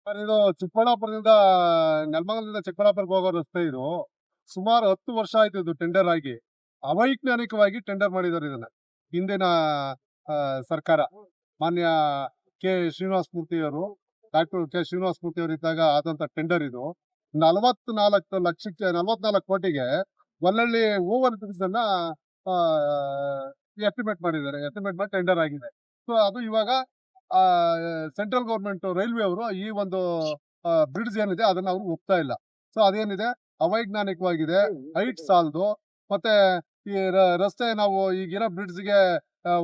Sir ಇದು ಚಿಕ್ಕಬಳ್ಳಾಪುರದಿಂದ ನೆಲಮಂಗಲದಿಂದ ಚಿಕ್ಕಬಳ್ಳಾಪುರಕ್ಕೆ ಹೋಗೋ ರಸ್ತೆ ಇದು. ಸುಮಾರು 10 ವರ್ಷ ಆಯ್ತು ಇದು ಟೆಂಡರ್ ಆಗಿ. ಅವೈಜ್ಞಾನಿಕವಾಗಿ ಟೆಂಡರ್ ಮಾಡಿದ್ದಾರೆ ಇದನ್ನ. ಹಿಂದಿನ ಸರ್ಕಾರ. ಮಾನ್ಯ ಕೆ. ಶ್ರೀನಿವಾಸ ಮೂರ್ತಿಯವರು, ಡಾಕ್ಟರ್ ಕೆ. ಶ್ರೀನಿವಾಸ ಮೂರ್ತಿಯವರು ಇದ್ದಾಗ ಆದಂತ ಟೆಂಡರ್ ಇದು. 44 ಲಕ್ಷಕ್ಕೆ 44 ಕೋಟಿಗೆ ಗೊಲ್ಲಳ್ಳಿ ಓವರ್ ಬ್ರಿಡ್ಜ್ ಅನ್ನ ಎಸ್ಟಿಮೇಟ್ ಮಾಡಿದ್ದಾರೆ. ಎಸ್ಟಿಮೇಟ್ ಮಾಡಿ ಟೆಂಡರ್ ಆಗಿದೆ. ಸೊ ಅದು ಇವಾಗ ಸೆಂಟ್ರಲ್ ಗವರ್ಮೆಂಟ್ ರೈಲ್ವೆ ಅವರು ಈ ಒಂದು ಬ್ರಿಡ್ಜ್ ಏನಿದೆ ಅದನ್ನ ಅವ್ರು ಒಪ್ತಾ ಇಲ್ಲ. ಸೊ ಅದೇನಿದೆ ಅವೈಜ್ಞಾನಿಕವಾಗಿದೆ, ಹೈಟ್ ಸಾಲದು. ಮತ್ತೆ ಈ ರಸ್ತೆ ನಾವು ಈಗಿರೋ ಬ್ರಿಡ್ಜ್ಗೆ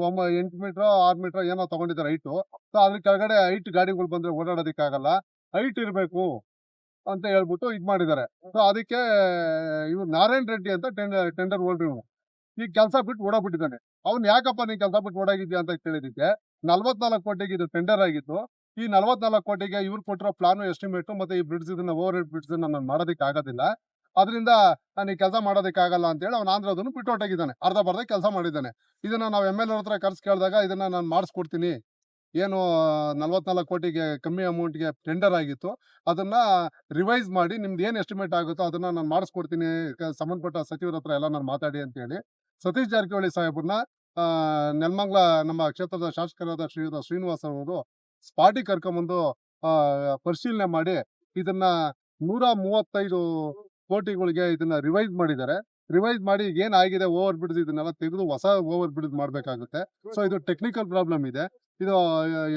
8 ಮೀಟರ್ 6 ಮೀಟರ್ ಏನೋ ತಗೊಂಡಿದ್ದಾರೆ ಹೈಟು. ಸೊ ಅದ್ರ ಕೆಳಗಡೆ ಹೈಟ್ ಗಾಡಿಗಳು ಬಂದ್ರೆ ಓಡಾಡೋದಕ್ಕಾಗಲ್ಲ, ಹೈಟ್ ಇರಬೇಕು ಅಂತ ಹೇಳ್ಬಿಟ್ಟು ಇದ್ ಮಾಡಿದ್ದಾರೆ. ಸೊ ಅದಕ್ಕೆ ಇವ್ರು ನಾರಾಯಣ್ ರೆಡ್ಡಿ ಅಂತ ಟೆಂಡರ್ ಹೋಲ್ಡರ್ ಇವನು. ಈ ಕೆಲಸ ಬಿಟ್ಟು ಓಡೋಗ್ಬಿಟ್ಟಿದ್ದಾನೆ. ಅವ್ನು ಯಾಕಪ್ಪ ನೀನ್ ಕೆಲಸ ಬಿಟ್ಟು ಓಡಾಗಿದ್ಯಾ ಅಂತ ಕೇಳಿದಕ್ಕೆ 44 ಕೋಟಿಗೆ ಇದು ಟೆಂಡರ್ ಆಗಿತ್ತು. ಈ 44 ಕೋಟಿಗೆ ಇವ್ರು ಕೊಟ್ಟಿರೋ ಪ್ಲಾನು ಎಸ್ಟಿಮೇಟ್ ಮತ್ತೆ ಈ ಬ್ರಿಡ್ಜ್ ಇದನ್ನ ಓವರ್ ಹೆಡ್ ಬ್ರಿಡ್ಜ್ ನಾನು ಮಾಡೋದಕ್ಕೆ ಆಗೋದಿಲ್ಲ, ಅದರಿಂದ ನಾನು ಈ ಕೆಲಸ ಮಾಡೋದಕ್ಕೆ ಆಗಲ್ಲ ಅಂತ ಹೇಳಿ ಅವ್ನು ಆಂಧ್ರದನ್ನು ಬಿಟ್ಟು ಹೊರಟೋಗಿದ್ದಾನೆ. ಅರ್ಧ ಬರ್ಧ ಕೆಲಸ ಮಾಡಿದ್ದಾನೆ. ಇದನ್ನ ನಾವು MLA ಹತ್ರ ಕರ್ಸಿ ಕೇಳಿದಾಗ ಇದನ್ನ ನಾನು ಮಾಡಿಸ್ಕೊಡ್ತೀನಿ, ಏನು 44 ಕೋಟಿಗೆ ಕಮ್ಮಿ ಅಮೌಂಟ್ಗೆ ಟೆಂಡರ್ ಆಗಿತ್ತು, ಅದನ್ನ ರಿವೈಸ್ ಮಾಡಿ ನಿಮ್ದು ಏನು ಎಸ್ಟಿಮೇಟ್ ಆಗುತ್ತೋ ಅದನ್ನ ನಾನು ಮಾಡಿಸ್ಕೊಡ್ತೀನಿ, ಸಂಬಂಧಪಟ್ಟ ಸಚಿವರ ಹತ್ರ ಎಲ್ಲ ನಾನು ಮಾತಾಡಿ ಅಂತ ಹೇಳಿ ಸತೀಶ್ ಜಾರಕಿಹೊಳಿ ಸಾಹೇಬ್ರನ್ನ ನೆಲಮಂಗಲ ನಮ್ಮ ಕ್ಷೇತ್ರದ ಶಾಸಕರಾದ ಶ್ರೀನಿವಾಸ್ ಅವರು ಸ್ಪಾಟಿಗೆ ಕರ್ಕೊಂಬಂದು ಪರಿಶೀಲನೆ ಮಾಡಿ ಇದನ್ನ 135 ಕೋಟಿಗಳಿಗೆ ಇದನ್ನ ರಿವೈಸ್ ಮಾಡಿದ್ದಾರೆ. ರಿವೈಸ್ ಮಾಡಿ ಏನಾಗಿದೆ ಓವರ್ ಬ್ರಿಡ್ಜ್ ಇದನ್ನೆಲ್ಲ ತೆಗೆದು ಹೊಸ ಓವರ್ ಬ್ರಿಡ್ಜ್ ಮಾಡ್ಬೇಕಾಗುತ್ತೆ. ಸೊ ಇದು ಟೆಕ್ನಿಕಲ್ ಪ್ರಾಬ್ಲಮ್ ಇದೆ. ಇದು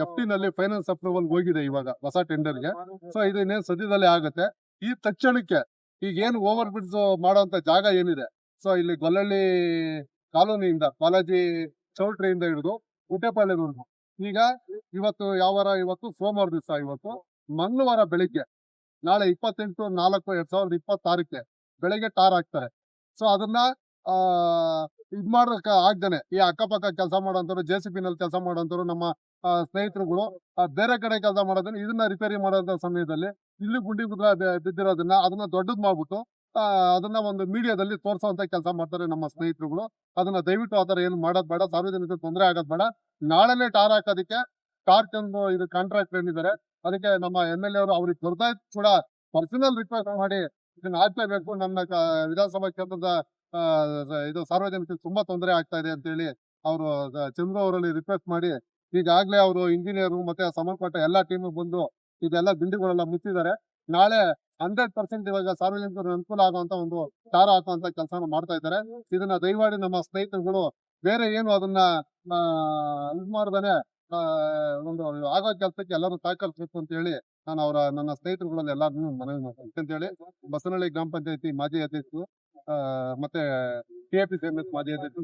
FT ನಲ್ಲಿ ಫೈನಾನ್ಸ್ ಅಪ್ರೂವಲ್ ಹೋಗಿದೆ ಇವಾಗ ಹೊಸ ಟೆಂಡರ್ಗೆ. ಸೊ ಇದು ಇನ್ನೇನು ಸದ್ಯದಲ್ಲೇ ಆಗುತ್ತೆ. ಈ ತಕ್ಷಣಕ್ಕೆ ಈಗ ಏನು ಓವರ್ ಬ್ರಿಡ್ಜ್ ಮಾಡೋಂತ ಜಾಗ ಏನಿದೆ, ಸೊ ಇಲ್ಲಿ ಗೊಲ್ಲಳ್ಳಿ ಕಾಲೋನಿಯಿಂದ ಬಾಲಾಜಿ ಚೌಲ್ಟ್ರಿಯಿಂದ ಹಿಡಿದು ಉಟೆಪಾಳ್ಯದವರೆಗೂ ಈಗ ಇವತ್ತು ಯಾವ ವಾರ, ಇವತ್ತು ಸೋಮವಾರ ದಿವಸ, ಇವತ್ತು ಮಂಗಳವಾರ ಬೆಳಿಗ್ಗೆ ನಾಳೆ 28/4/2026 ಬೆಳಿಗ್ಗೆ ಟಾರ್ ಹಾಕ್ತಾರೆ. ಸೊ ಅದನ್ನ ಇದ್ ಮಾಡೋಕೆ ಆಗ್ದೇನೆ ಈ ಅಕ್ಕಪಕ್ಕ ಕೆಲಸ ಮಾಡೋಂಥವ್ರು, JCB ನಲ್ಲಿ ಕೆಲಸ ಮಾಡೋಂಥವ್ರು ನಮ್ಮ ಸ್ನೇಹಿತರುಗಳು ಬೇರೆ ಕಡೆ ಕೆಲಸ ಮಾಡೋದನ್ನ ಇದನ್ನ ರಿಪೇರಿ ಮಾಡೋಂಥ ಸಮಯದಲ್ಲಿ ಇಲ್ಲಿ ಗುಂಡಿ ಬಿದ್ದಿರೋದನ್ನ ಅದನ್ನ ದೊಡ್ಡದ್ ಮಾಡ್ಬಿಟ್ಟು ಅದನ್ನ ಒಂದು ಮೀಡಿಯಾದಲ್ಲಿ ತೋರಿಸುವಂತ ಕೆಲಸ ಮಾಡ್ತಾರೆ ನಮ್ಮ ಸ್ನೇಹಿತರುಗಳು. ಅದನ್ನ ದಯವಿಟ್ಟು ಆತರ ಏನು ಮಾಡೋದ್ ಬೇಡ, ಸಾರ್ವಜನಿಕರಿಗೆ ತೊಂದರೆ ಆಗೋದ್ ಬೇಡ. ನಾಳೆನೆ ಟಾರ್ ಹಾಕೋದಕ್ಕೆ ಟಾರ್ಚ್ ಒಂದು ಇದು ಕಾಂಟ್ರಾಕ್ಟ್ ಏನಿದ್ದಾರೆ ಅದಕ್ಕೆ ನಮ್ಮ MLA ಅವರು ಅವ್ರಿಗೆ ದೊಡ್ಡ ಕೂಡ ಪರ್ಸನಲ್ ರಿಕ್ವೆಸ್ಟ್ ಮಾಡಿ ಇದನ್ನ ಹಾಕ್ಲೇಬೇಕು. ನನ್ನ ವಿಧಾನಸಭಾ ಕ್ಷೇತ್ರದ ಇದು ಸಾರ್ವಜನಿಕರಿಗೆ ತುಂಬಾ ತೊಂದರೆ ಆಗ್ತಾ ಇದೆ ಅಂತ ಹೇಳಿ ಅವರು ಚಂದ್ರು ಅವರಲ್ಲಿ ರಿಕ್ವೆಸ್ಟ್ ಮಾಡಿ ಈಗಾಗಲೇ ಅವರು ಇಂಜಿನಿಯರ್ ಮತ್ತೆ ಸಂಬಂಧಪಟ್ಟ ಎಲ್ಲಾ ಟೀಮ್ ಬಂದು ಇದೆಲ್ಲ ಬಿಲ್ಡಿಂಗ್ಗಳೆಲ್ಲ ಮುಚ್ಚಿದ್ದಾರೆ. ನಾಳೆ 100% ಇವಾಗ ಸಾರ್ವಜನಿಕರಿಗೆ ಅನುಕೂಲ ಆಗುವಂತ ಒಂದು ಟಾರ್ ಹಾಕುವಂತ ಕೆಲಸನ ಮಾಡ್ತಾ ಇದ್ದಾರೆ. ಇದನ್ನ ದಯಮಾಡಿ ನಮ್ಮ ಸ್ನೇಹಿತರುಗಳು ಬೇರೆ ಏನು ಅದನ್ನ ಇದು ಮಾಡ್ದಾನೆ ಒಂದು ಆಗೋ ಕೆಲಸಕ್ಕೆ ಎಲ್ಲರೂ ಸಹಕರಿಸಬೇಕು ಅಂತ ಹೇಳಿ ನಾನು ನನ್ನ ಸ್ನೇಹಿತರುಗಳಲ್ಲಿ ಎಲ್ಲಾರನ್ನೂ ಮನವಿ ಮಾಡ್ತೀನಿ ಅಂತ ಹೇಳಿ ಬಸವನಹಳ್ಳಿ ಗ್ರಾಮ ಪಂಚಾಯತಿ ಮಾಜಿ ಅಧ್ಯಕ್ಷರು ಮತ್ತೆ KPCMS ಮಾಜಿ ಅಧ್ಯಕ್ಷರು